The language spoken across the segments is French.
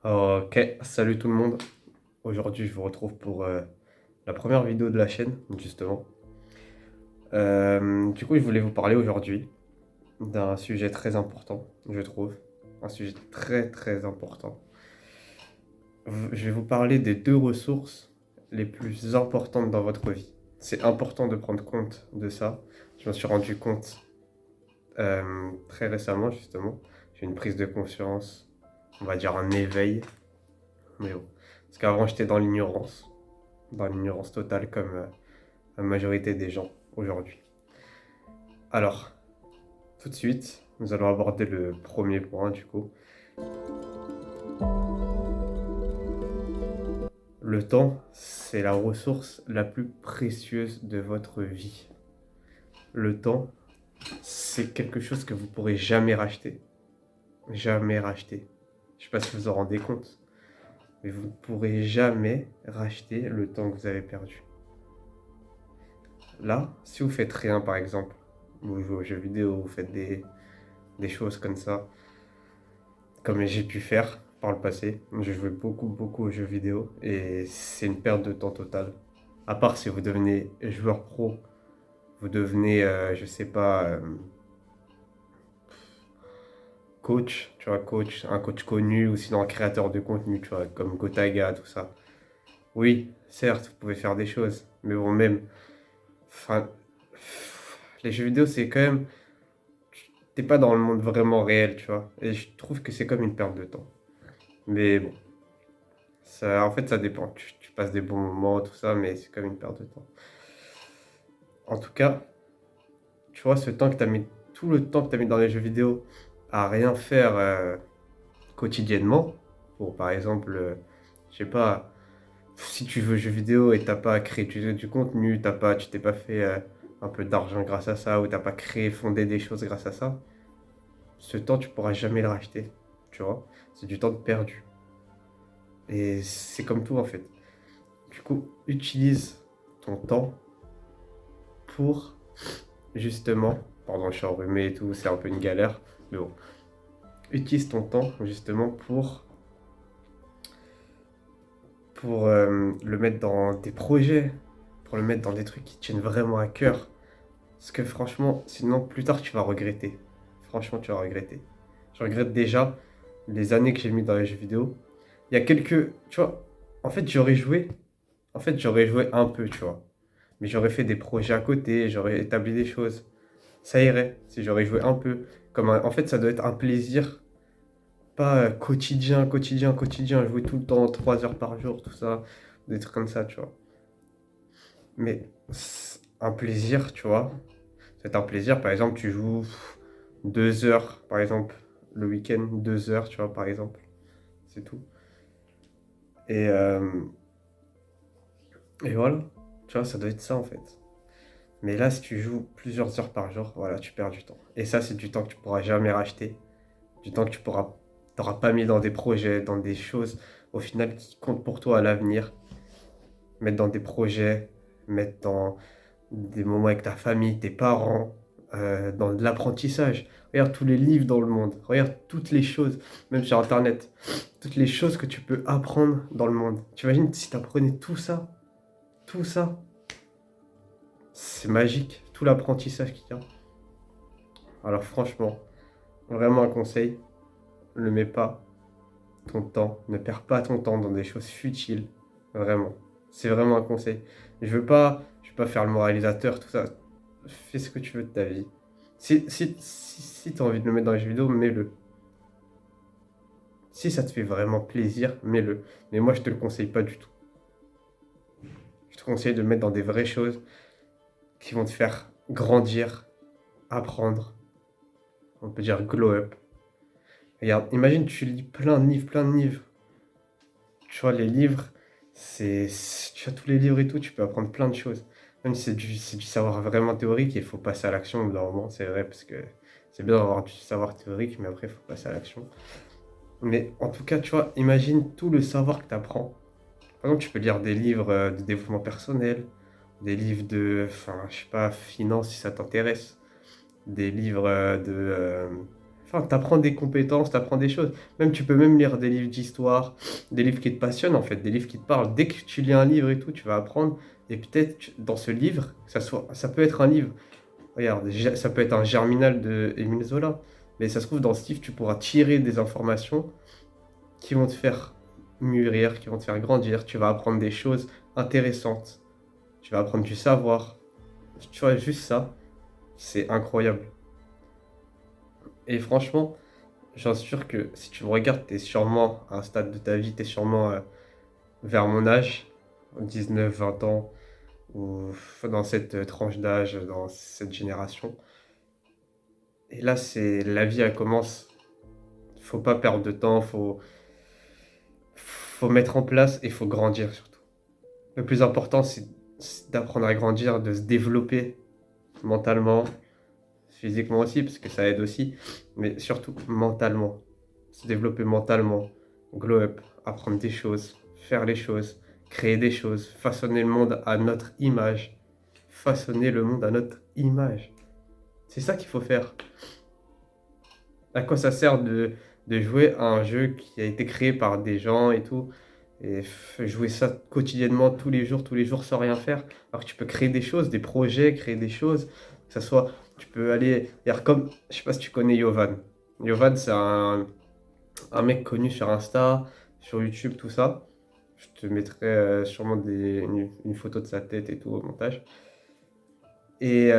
Ok, salut tout le monde. Aujourd'hui, je vous retrouve pour la première vidéo de la chaîne, justement. Du coup, je voulais vous parler aujourd'hui d'un sujet très important, je trouve. Un sujet très très important. Je vais vous parler des deux ressources les plus importantes dans votre vie. C'est important de prendre compte de ça. Je m'en suis rendu compte très récemment, justement. J'ai une prise de conscience, on va dire un éveil. Mais bon. Parce qu'avant, j'étais dans l'ignorance totale comme la majorité des gens aujourd'hui. Alors, tout de suite, nous allons aborder le premier point du coup. Le temps, c'est la ressource la plus précieuse de votre vie. Le temps, c'est quelque chose que vous pourrez jamais racheter. Jamais racheter. Je sais pas si vous en rendez compte, mais vous ne pourrez jamais racheter le temps que vous avez perdu. Là, si vous faites rien par exemple, vous jouez aux jeux vidéo, vous faites des choses comme ça, comme j'ai pu faire par le passé. J'ai joué beaucoup aux jeux vidéo et c'est une perte de temps totale. À part si vous devenez joueur pro, vous devenez, je sais pas, coach, tu vois, coach, un coach connu ou sinon un créateur de contenu, tu vois, comme Gotaga, tout ça. Oui, certes, vous pouvez faire des choses, mais bon, même, enfin, les jeux vidéo, c'est quand même, t'es pas dans le monde vraiment réel, tu vois, et je trouve que c'est comme une perte de temps. Mais bon, ça, en fait, ça dépend. Tu passes des bons moments, tout ça, mais c'est comme une perte de temps. En tout cas, tu vois, ce temps que tu as mis, tout le temps que tu as mis dans les jeux vidéo à rien faire quotidiennement, pour par exemple, je sais pas, si tu veux jeux vidéo et t'as pas créé du contenu, tu t'es pas fait un peu d'argent grâce à ça, ou t'as pas créé, fondé des choses grâce à ça, ce temps, tu pourras jamais le racheter, tu vois. C'est du temps perdu. Et c'est comme tout en fait. Du coup, utilise ton temps pour justement, pardon, je suis enrhumé et tout, c'est un peu une galère, mais bon, utilise ton temps justement pour le mettre dans des projets, pour le mettre dans des trucs qui tiennent vraiment à cœur. Parce que franchement, sinon plus tard tu vas regretter. Franchement, tu vas regretter. Je regrette déjà les années que j'ai mis dans les jeux vidéo. Il y a quelques, tu vois, en fait j'aurais joué un peu, tu vois. Mais j'aurais fait des projets à côté, j'aurais établi des choses. Ça irait si j'aurais joué un peu. En fait, ça doit être un plaisir, pas quotidien, jouer tout le temps, 3 heures par jour, tout ça, des trucs comme ça, tu vois. Mais un plaisir, tu vois. C'est un plaisir, par exemple, tu joues 2 heures, par exemple, le week-end, 2 heures, tu vois, par exemple. C'est tout. Et, euh, et voilà, tu vois, ça doit être ça en fait. Mais là, si tu joues plusieurs heures par jour, voilà, tu perds du temps. Et ça, c'est du temps que tu pourras jamais racheter. Du temps que t'auras pas mis dans des projets, dans des choses au final qui comptent pour toi à l'avenir. Mettre dans des projets, mettre dans des moments avec ta famille, tes parents, dans de l'apprentissage. Regarde tous les livres dans le monde, regarde toutes les choses, même sur Internet, toutes les choses que tu peux apprendre dans le monde. Tu imagines si tu apprenais tout ça, c'est magique, tout l'apprentissage qu'il y a. Alors franchement, vraiment un conseil, ne mets pas ton temps, ne perds pas ton temps dans des choses futiles, vraiment. C'est vraiment un conseil. Je veux pas faire le moralisateur, tout ça. Fais ce que tu veux de ta vie. Si tu as envie de le mettre dans les jeux vidéo, mets-le. Si ça te fait vraiment plaisir, mets-le. Mais moi, je te le conseille pas du tout. Je te conseille de le mettre dans des vraies choses qui vont te faire grandir, apprendre, on peut dire glow up. Regarde, imagine, tu lis plein de livres. Tu vois, les livres, tu as tous les livres et tout, tu peux apprendre plein de choses. Même si c'est du savoir vraiment théorique, il faut passer à l'action au bout d'un moment, c'est vrai, parce que c'est bien d'avoir du savoir théorique, mais après, il faut passer à l'action. Mais en tout cas, tu vois, imagine tout le savoir que tu apprends. Par exemple, tu peux lire des livres de développement personnel, des livres de, enfin, je sais pas, finance si ça t'intéresse, des livres Enfin, t'apprends des compétences, t'apprends des choses. Même, tu peux même lire des livres d'histoire, des livres qui te passionnent, en fait, des livres qui te parlent. Dès que tu lis un livre et tout, tu vas apprendre. Et peut-être, dans ce livre, ça peut être un livre. Regarde, ça peut être un Germinal de Émile Zola. Mais ça se trouve, dans ce livre, tu pourras tirer des informations qui vont te faire mûrir, qui vont te faire grandir. Tu vas apprendre des choses intéressantes. Tu vas apprendre du savoir. Tu vois, juste ça, c'est incroyable. Et franchement, j'en suis sûr que si tu me regardes, tu es sûrement à un stade de ta vie, tu es sûrement vers mon âge, 19, 20 ans, ou dans cette tranche d'âge, dans cette génération. Et là, c'est la vie, elle commence. Faut pas perdre de temps, faut mettre en place et faut grandir surtout. Le plus important, c'est d'apprendre à grandir, de se développer mentalement, physiquement aussi, parce que ça aide aussi, mais surtout mentalement. Se développer mentalement, glow up, apprendre des choses, faire les choses, créer des choses, façonner le monde à notre image. Façonner le monde à notre image. C'est ça qu'il faut faire. À quoi ça sert de jouer à un jeu qui a été créé par des gens et tout, et jouer ça quotidiennement, tous les jours sans rien faire, alors que tu peux créer des choses, des projets, créer des choses, que ça soit, tu peux aller, faire comme, je sais pas si tu connais Yovan. Yovan, c'est un mec connu sur Insta, sur YouTube, tout ça. Je te mettrai sûrement une photo de sa tête et tout au montage. Et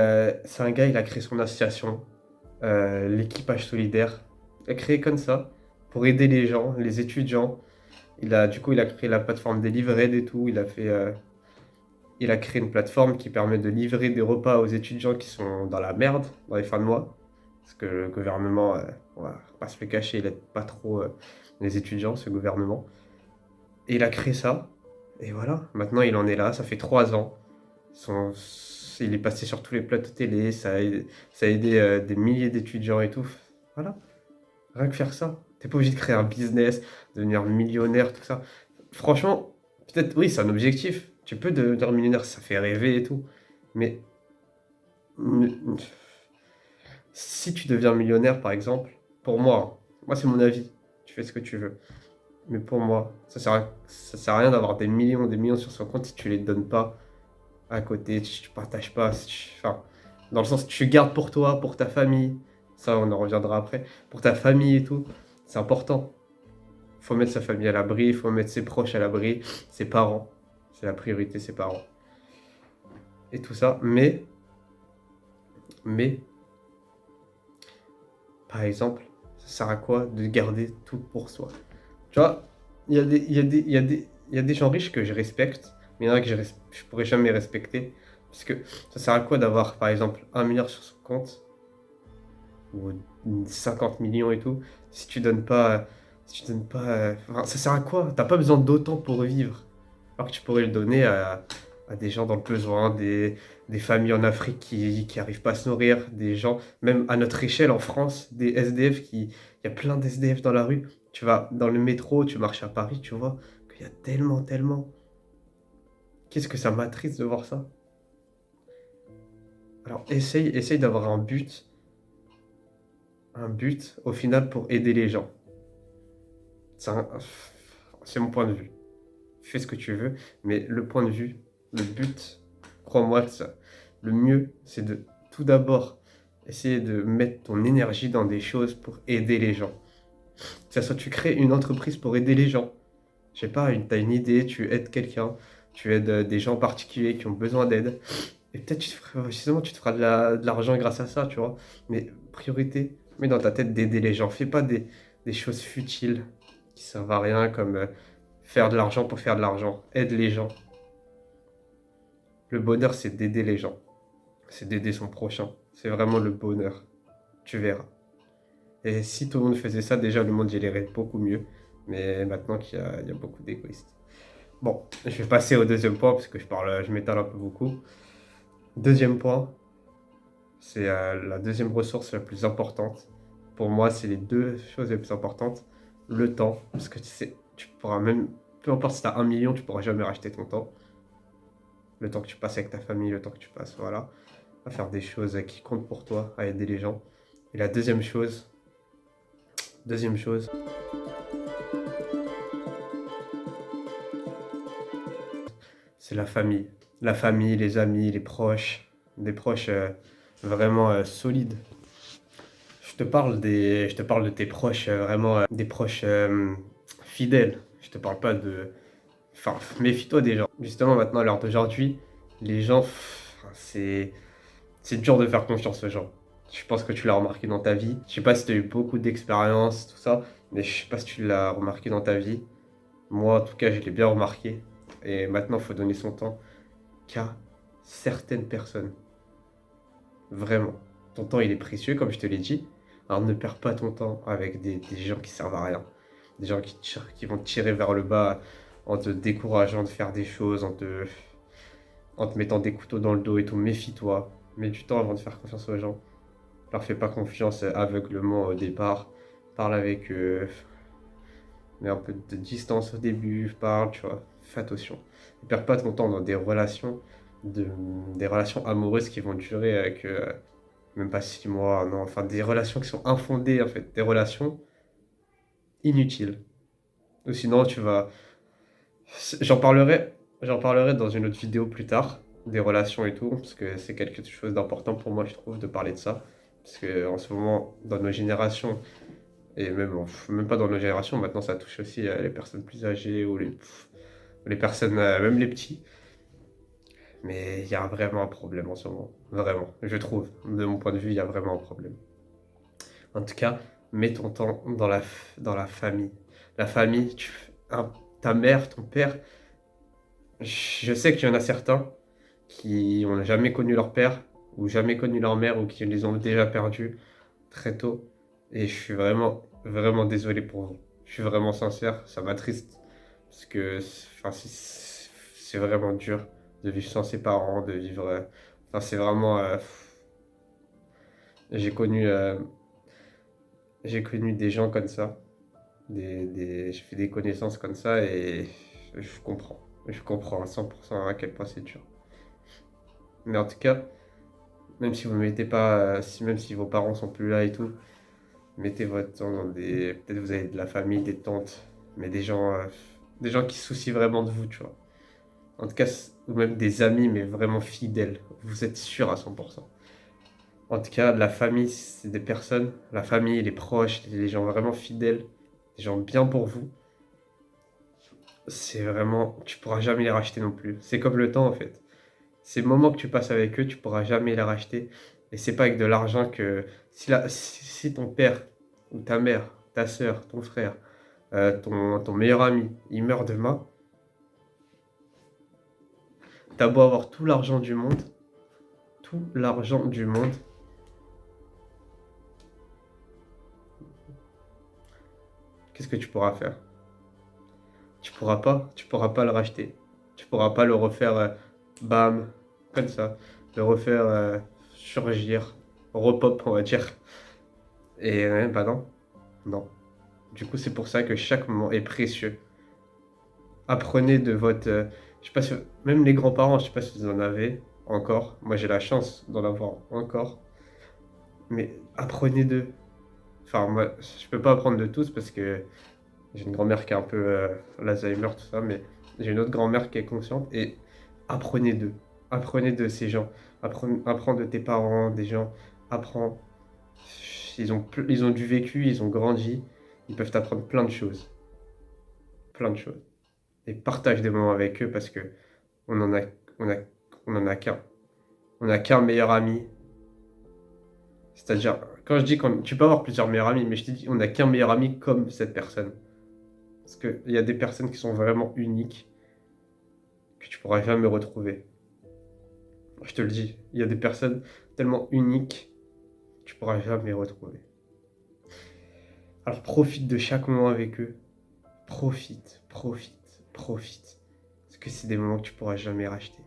c'est un gars, il a créé son association, l'équipage solidaire. Il a créé comme ça, pour aider les gens, les étudiants. Du coup, il a créé la plateforme Delivered et tout. Il a créé une plateforme qui permet de livrer des repas aux étudiants qui sont dans la merde, dans les fins de mois. Parce que le gouvernement, on va pas se le cacher, il aide pas trop les étudiants, ce gouvernement. Et il a créé ça. Et voilà, maintenant il en est là, ça fait 3 ans. Son- il est passé sur tous les plateaux télé, ça a aidé des milliers d'étudiants et tout. Voilà, rien que faire ça. T'es pas obligé de créer un business, devenir millionnaire, tout ça. Franchement, peut-être oui, c'est un objectif. Tu peux devenir millionnaire, ça fait rêver et tout. Mais mm, si tu deviens millionnaire, par exemple, pour moi, moi c'est mon avis, tu fais ce que tu veux. Mais pour moi, ça sert à rien d'avoir des millions sur son compte si tu les donnes pas à côté, tu partages pas. Enfin, dans le sens, tu gardes pour toi, pour ta famille. Ça, on en reviendra après. Pour ta famille et tout, c'est important. Faut mettre sa famille à l'abri, il faut mettre ses proches à l'abri, ses parents. C'est la priorité, ses parents. Et tout ça. Mais, par exemple, ça sert à quoi de garder tout pour soi? Tu vois, il y a des gens riches que je respecte, mais il y en a que je pourrais jamais respecter. Parce que ça sert à quoi d'avoir, par exemple, 1 milliard sur son compte, ou 50 millions et tout, si tu donnes pas, enfin, ça sert à quoi? T'as pas besoin d'autant pour vivre. Alors que tu pourrais le donner à des gens dans le besoin, des familles en Afrique qui arrivent pas à se nourrir, des gens, même à notre échelle en France, des SDF il y a plein d'SDF dans la rue. Tu vas dans le métro, tu marches à Paris, tu vois qu'il y a tellement, tellement. Qu'est-ce que ça m'attriste de voir ça? Alors essaye d'avoir un but au final pour aider les gens. C'est un- c'est mon point de vue. Fais ce que tu veux, mais le point de vue, le but, crois-moi, le mieux, c'est de tout d'abord essayer de mettre ton énergie dans des choses pour aider les gens. Que ça soit tu crées une entreprise pour aider les gens. Je sais pas, t'as une idée, tu aides quelqu'un, tu aides des gens particuliers qui ont besoin d'aide. Et peut-être justement, tu te feras de l'argent grâce à ça, tu vois. Mais priorité, mets dans ta tête d'aider les gens. Fais pas des choses futiles qui servent à rien comme faire de l'argent pour faire de l'argent. Aide les gens. Le bonheur, c'est d'aider les gens. C'est d'aider son prochain. C'est vraiment le bonheur. Tu verras. Et si tout le monde faisait ça, déjà le monde il irait beaucoup mieux. Mais maintenant il y a beaucoup d'égoïstes. Bon, je vais passer au deuxième point parce que je m'étale un peu beaucoup. Deuxième point, c'est la deuxième ressource la plus importante. Pour moi, c'est les deux choses les plus importantes. Le temps, parce que tu sais, tu pourras même, peu importe si tu as 1 million, tu pourras jamais racheter ton temps. Le temps que tu passes avec ta famille, le temps que tu passes, voilà, à faire des choses qui comptent pour toi, à aider les gens. Et la deuxième chose, Deuxième chose, c'est la famille. La famille, les amis, les proches, des proches vraiment solides. Je te parle de tes proches, vraiment des proches fidèles. Je te parle pas de. Enfin, méfie-toi des gens. Justement, maintenant, à l'heure d'aujourd'hui, les gens, c'est dur de faire confiance aux gens. Je pense que tu l'as remarqué dans ta vie. Je sais pas si tu as eu beaucoup d'expérience, tout ça, mais je sais pas si tu l'as remarqué dans ta vie. Moi, en tout cas, je l'ai bien remarqué. Et maintenant, il faut donner son temps qu'à certaines personnes. Vraiment. Ton temps, il est précieux, comme je te l'ai dit. Alors ne perds pas ton temps avec des gens qui servent à rien. Des gens qui vont te tirer vers le bas en te décourageant de faire des choses, en te mettant des couteaux dans le dos et tout. Méfie-toi. Mets du temps avant de faire confiance aux gens. Leur fais pas confiance aveuglement au départ. Parle avec eux. Mets un peu de distance au début. Parle, tu vois. Fais attention. Ne perds pas ton temps dans des relations amoureuses qui vont durer avec même pas 6 mois, non, enfin des relations qui sont infondées en fait, des relations inutiles. Ou sinon tu vas, j'en parlerai, j'en parlerai dans une autre vidéo plus tard, des relations et tout, parce que c'est quelque chose d'important pour moi je trouve de parler de ça, parce que en ce moment dans nos générations et même pas dans nos générations, maintenant ça touche aussi les personnes plus âgées ou les personnes, même les petits. Mais il y a vraiment un problème en ce moment. Vraiment, je trouve. De mon point de vue, il y a vraiment un problème. En tout cas, mets ton temps dans la famille. La famille, ta mère, ton père, je sais qu'il y en a certains qui ont jamais connu leur père, ou jamais connu leur mère, ou qui les ont déjà perdus très tôt. Et je suis vraiment, vraiment désolé pour vous. Je suis vraiment sincère, ça m'attriste. Parce que enfin, c'est vraiment dur de vivre sans ses parents, de vivre. Enfin, c'est vraiment. J'ai connu, euh, j'ai connu des gens comme ça. J'ai fait des connaissances comme ça et je comprends. Je comprends à 100% à quel point c'est dur. Mais en tout cas, même si vous mettez pas, même si vos parents sont plus là et tout, mettez votre temps dans des. Peut-être vous avez de la famille, des tantes, mais des gens qui se soucient vraiment de vous, tu vois. En tout cas, ou même des amis, mais vraiment fidèles. Vous êtes sûr à 100%. En tout cas, la famille, c'est des personnes, la famille, les proches, les gens vraiment fidèles, des gens bien pour vous. C'est vraiment, tu pourras jamais les racheter non plus. C'est comme le temps en fait. Ces moments que tu passes avec eux, tu pourras jamais les racheter. Et c'est pas avec de l'argent que si ton père ou ta mère, ta soeur, ton frère, ton meilleur ami, il meurt demain, t'as beau avoir tout l'argent du monde, qu'est-ce que tu pourras faire? Tu pourras pas le racheter. Tu pourras pas le refaire, bam, comme ça, le refaire surgir, repop, on va dire. Et bah non, non. Du coup, c'est pour ça que chaque moment est précieux. Apprenez de votre. Je sais pas si. Même les grands-parents, je sais pas si vous en avez encore. Moi, j'ai la chance d'en avoir encore. Mais apprenez d'eux. Enfin, moi, je peux pas apprendre de tous parce que j'ai une grand-mère qui a un peu l'Alzheimer, tout ça. Mais j'ai une autre grand-mère qui est consciente. Et apprenez d'eux. Apprenez de ces gens. Apprends de tes parents, des gens. Apprends. Ils ont du vécu, ils ont grandi. Ils peuvent t'apprendre plein de choses. Plein de choses. Et partage des moments avec eux parce que on en a, on a, on en a qu'un. On n'a qu'un meilleur ami. C'est-à-dire, quand je dis qu'on, tu peux avoir plusieurs meilleurs amis, mais je te dis, on n'a qu'un meilleur ami comme cette personne. Parce qu'il y a des personnes qui sont vraiment uniques, que tu pourras jamais retrouver. Je te le dis, il y a des personnes tellement uniques, que tu pourras jamais retrouver. Alors profite de chaque moment avec eux. Profite, profite, profite. Parce que c'est des moments que tu pourras jamais racheter.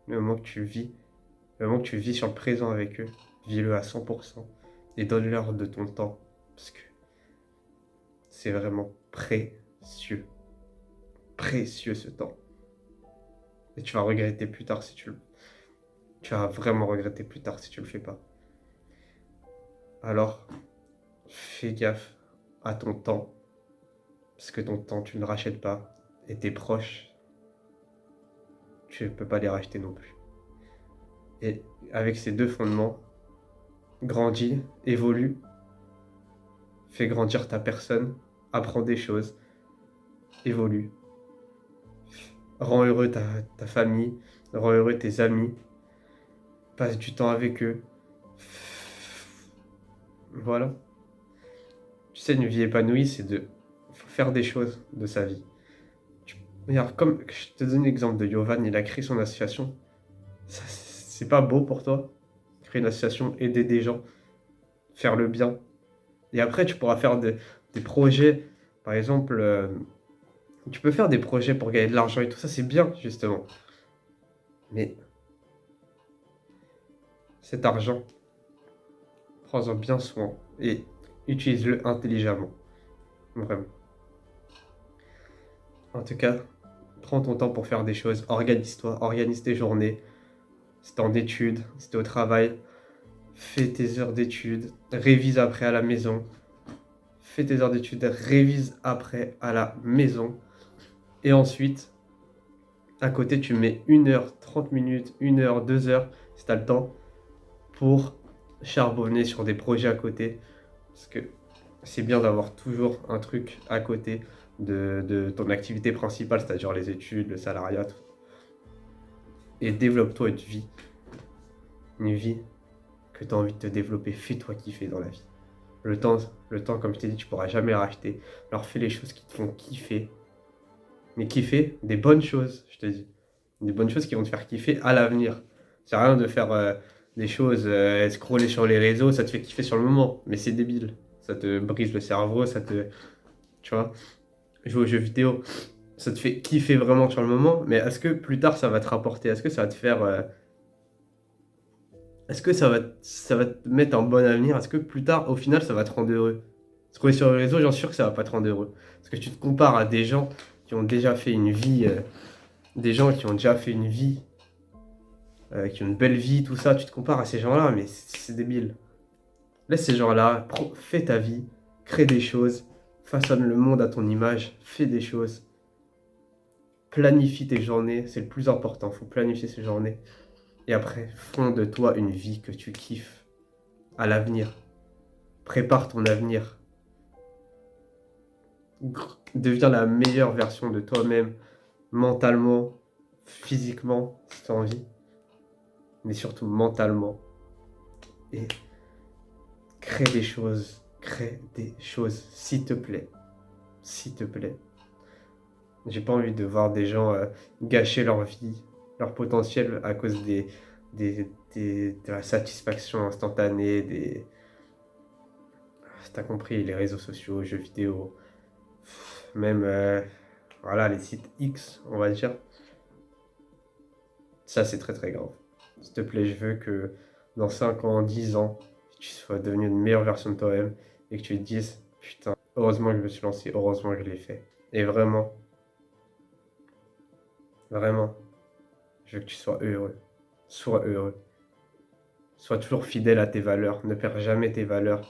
Le moment que tu vis, le moment que tu vis sur le présent avec eux, vis-le à 100% et donne-leur de ton temps. Parce que c'est vraiment précieux. Précieux ce temps. Et tu vas regretter plus tard si tu vas vraiment regretter plus tard si tu le fais pas. Alors, fais gaffe à ton temps, parce que ton temps, tu ne le rachètes pas. Et tes proches, tu ne peux pas les racheter non plus. Et avec ces deux fondements, grandis, évolue, fais grandir ta personne, apprends des choses, évolue. Rends heureux ta famille, rends heureux tes amis, passe du temps avec eux. Voilà. Tu sais, une vie épanouie, c'est de faire des choses de sa vie. Regarde, comme je te donne l'exemple de Yovan, il a créé son association. C'est pas beau pour toi? Créer une association, aider des gens, faire le bien. Et après, tu pourras faire des projets. Par exemple, tu peux faire des projets pour gagner de l'argent et tout ça, c'est bien, justement. Mais cet argent, prends-en bien soin et utilise-le intelligemment. Vraiment. En tout cas, prends ton temps pour faire des choses, organise-toi, organise tes journées. Si t'es en études, si t'es au travail, fais tes heures d'études, révise après à la maison. Fais tes heures d'études, révise après à la maison. Et ensuite, à côté, tu mets 1 heure, 30 minutes, 1 heure, 2 heures, si t'as le temps, pour charbonner sur des projets à côté. Parce que c'est bien d'avoir toujours un truc à côté de ton activité principale, c'est-à-dire les études, le salariat, tout. Et développe-toi une vie que tu as envie de te développer. Fais-toi kiffer dans la vie. Le temps, comme je t'ai dit, tu pourras jamais le racheter. Alors fais les choses qui te font kiffer. Mais kiffer des bonnes choses, je te dis. Des bonnes choses qui vont te faire kiffer à l'avenir. C'est rien de faire des choses, scroller sur les réseaux, ça te fait kiffer sur le moment. Mais c'est débile. Ça te brise le cerveau, ça te. Tu vois, jouer aux jeux vidéo, ça te fait kiffer vraiment sur le moment. Mais est-ce que plus tard ça va te rapporter? Est-ce que ça va te faire. Est-ce que ça va te mettre un bon avenir? Est-ce que plus tard, au final, ça va te rendre heureux? Scroller sur les réseaux, j'en suis sûr que ça va pas te rendre heureux. Parce que tu te compares à des gens qui ont déjà fait une vie, des gens qui ont déjà fait une vie, qui ont une belle vie, tout ça. Tu te compares à ces gens-là, mais c'est débile. Laisse ces gens-là, fais ta vie, crée des choses, façonne le monde à ton image, fais des choses, planifie tes journées, c'est le plus important. Faut planifier ses journées. Et après, fonde de toi une vie que tu kiffes à l'avenir. Prépare ton avenir. Deviens la meilleure version de toi-même, mentalement, physiquement, si tu as envie, mais surtout mentalement. Et crée des choses, s'il te plaît. S'il te plaît. J'ai pas envie de voir des gens gâcher leur vie, leur potentiel à cause de la satisfaction instantanée, t'as compris, les réseaux sociaux, jeux vidéo, même voilà, les sites X, on va dire. Ça, c'est très très grave. S'il te plaît, je veux que dans 5 ans, 10 ans, tu sois devenu une meilleure version de toi-même et que tu te dises, putain, heureusement que je me suis lancé, heureusement que je l'ai fait. Et vraiment, vraiment, je veux que tu sois heureux. Sois heureux. Sois toujours fidèle à tes valeurs. Ne perds jamais tes valeurs.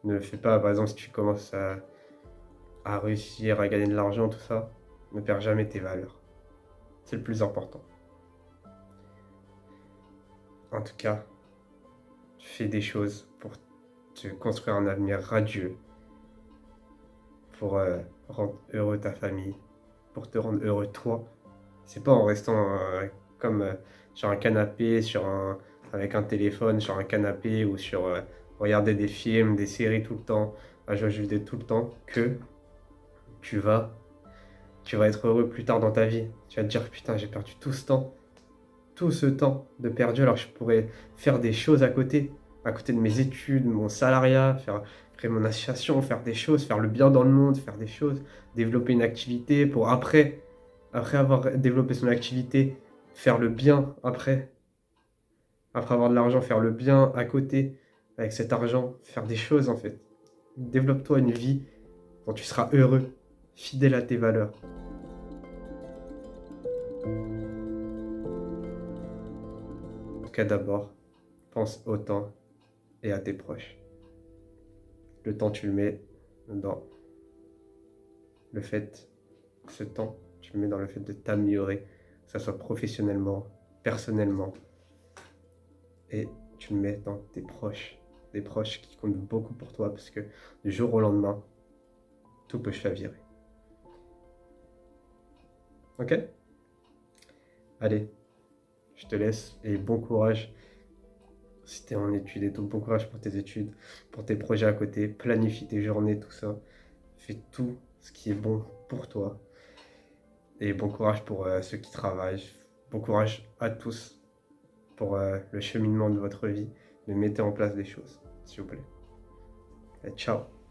Ne fais pas, par exemple, si tu commences à réussir, à gagner de l'argent, tout ça, ne perds jamais tes valeurs. C'est le plus important. En tout cas, fais des choses pour te construire un avenir radieux, pour rendre heureux ta famille, pour te rendre heureux toi. C'est pas en restant comme sur un canapé, avec un téléphone, sur un canapé ou sur regarder des films, des séries tout le temps, à jouer aux jeux vidéo tout le temps, que tu vas, tu vas être heureux plus tard dans ta vie. Tu vas te dire putain, j'ai perdu tout ce temps de perdu alors que je pourrais faire des choses à côté de mes études, mon salariat, créer mon association, faire des choses, faire le bien dans le monde, faire des choses, développer une activité pour après avoir développé son activité, faire le bien après avoir de l'argent, faire le bien à côté avec cet argent, faire des choses en fait. Développe-toi une vie dont tu seras heureux, fidèle à tes valeurs. En tout cas d'abord, pense au temps et à tes proches. Le temps, tu le mets dans le fait, ce temps, tu le mets dans le fait de t'améliorer, que ce soit professionnellement, personnellement, et tu le mets dans tes proches, des proches qui comptent beaucoup pour toi, parce que du jour au lendemain, tout peut chavirer. Ok? Allez, je te laisse et bon courage si t'es en études et tout. Bon courage pour tes études, pour tes projets à côté. Planifie tes journées, tout ça. Fais tout ce qui est bon pour toi. Et bon courage pour ceux qui travaillent. Bon courage à tous pour le cheminement de votre vie. Mais mettez en place des choses, s'il vous plaît. Et ciao!